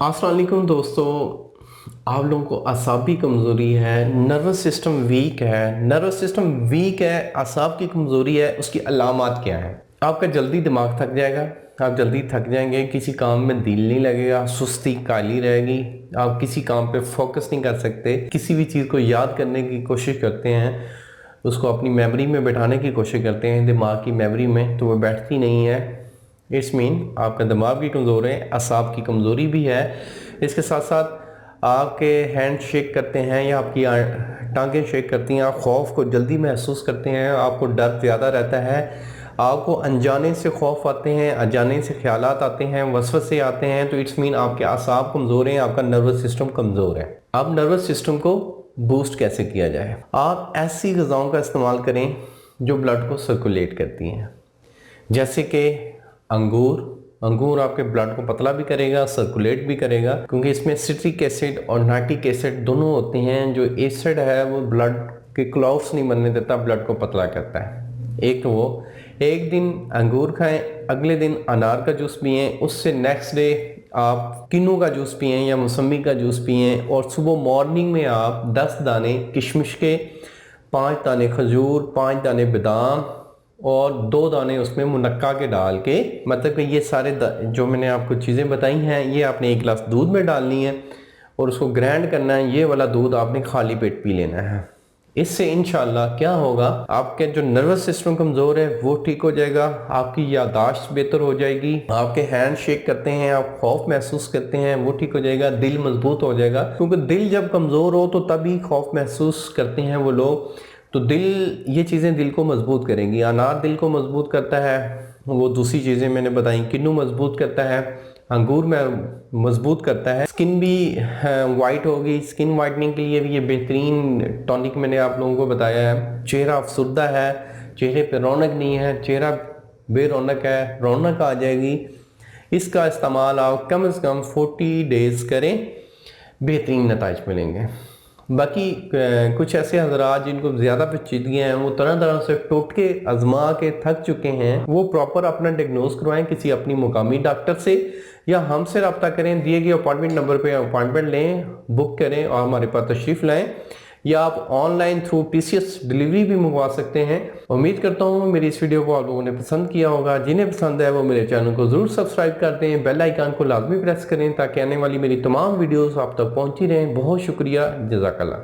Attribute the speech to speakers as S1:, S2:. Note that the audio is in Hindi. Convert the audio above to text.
S1: अस्सलाम वालेकुम दोस्तों, आप लोगों को असाबी कमज़ोरी है, नर्वस सिस्टम वीक है। नर्वस सिस्टम वीक है, असाब की कमज़ोरी है। उसकी अलामात क्या है? आपका जल्दी दिमाग थक जाएगा, आप जल्दी थक जाएंगे, किसी काम में दिल नहीं लगेगा, सुस्ती काली रहेगी, आप किसी काम पे फोकस नहीं कर सकते, किसी भी चीज़ को याद करने की कोशिश करते हैं, उसको अपनी मेमोरी में बैठाने की कोशिश करते हैं दिमाग की मेमोरी में, तो वो बैठती नहीं है। इट्स मीन आपका दिमाग भी कमज़ोर है, असाब की कमज़ोरी भी है। इसके साथ साथ आपके हैंड शेक करते हैं या आपकी टांगें शेक करती हैं, आप खौफ को जल्दी महसूस करते हैं, आपको डर ज़्यादा रहता है, आपको अनजाने से खौफ आते हैं, अनजाने से ख्यालात आते हैं, वसवसे आते हैं। तो इट्स मीन आपके असाब कमज़ोर हैं, आपका नर्वस सिस्टम कमज़ोर है। अब नर्वस सिस्टम को बूस्ट कैसे किया जाए? आप ऐसी ग़िज़ाओं का इस्तेमाल करें जो ब्लड को सर्कुलेट करती हैं, जैसे कि अंगूर आपके ब्लड को पतला भी करेगा, सर्कुलेट भी करेगा, क्योंकि इसमें सिट्रिक एसिड और नाइट्रिक एसिड दोनों होते हैं। जो एसिड है वो ब्लड के क्लॉट्स नहीं बनने देता, ब्लड को पतला करता है। एक तो वो, एक दिन अंगूर खाएं, अगले दिन अनार का जूस पिएं, उससे नेक्स्ट डे आप किन्नू का जूस पिएं या मौसमी का जूस पिएं, और सुबह मॉर्निंग में आप 10 दाने किशमिश के, 5 दाने खजूर, 5 दाने बादाम और 2 दाने उसमें मुनक्का के डाल के, मतलब कि ये सारे जो मैंने आपको चीज़ें बताई हैं, ये आपने 1 गिलास दूध में डालनी है और उसको ग्राइंड करना है। ये वाला दूध आपने खाली पेट पी लेना है। इससे इंशाल्लाह क्या होगा, आपके जो नर्वस सिस्टम कमज़ोर है वो ठीक हो जाएगा, आपकी याददाश्त बेहतर हो जाएगी, आपके हैंड शेक करते हैं, आप खौफ महसूस करते हैं, वो ठीक हो जाएगा, दिल मजबूत हो जाएगा, क्योंकि दिल जब कमज़ोर हो तो तभी खौफ महसूस करते हैं वो लोग। तो दिल, ये चीज़ें दिल को मजबूत करेंगी। अनार दिल को मजबूत करता है, वो दूसरी चीज़ें मैंने बताई, किन्नू मजबूत करता है, अंगूर में मजबूत करता है, स्किन भी वाइट होगी, स्किन वाइटनिंग के लिए भी ये बेहतरीन टॉनिक मैंने आप लोगों को बताया है। चेहरा अफसुर्दा है, चेहरे पे रौनक नहीं है, चेहरा बेरौनक है, रौनक आ जाएगी। इसका इस्तेमाल आप कम से कम 40 डेज़ करें, बेहतरीन नताइज मिलेंगे। बाकी कुछ ऐसे हजरात जिनको ज़्यादा पेचीदगियाँ हैं, वो तरह तरह से टोटके आजमा के थक चुके हैं, वो प्रॉपर अपना डिagनोज करवाएं किसी अपनी मुकामी डॉक्टर से, या हमसे रब्ता करें, दिए गए अपॉइंटमेंट नंबर पे अपॉइंटमेंट लें, बुक करें और हमारे पास तशरीफ़ लाएं, या आप ऑनलाइन थ्रू TCS डिलीवरी भी मंगवा सकते हैं। उम्मीद करता हूँ मेरी इस वीडियो को आप लोगों ने पसंद किया होगा। जिन्हें पसंद है वो मेरे चैनल को ज़रूर सब्सक्राइब कर दें, बेल आइकन को लाजमी प्रेस करें ताकि आने वाली मेरी तमाम वीडियोस आप तक पहुँची रहें। बहुत शुक्रिया, जज़ाकल्लाह।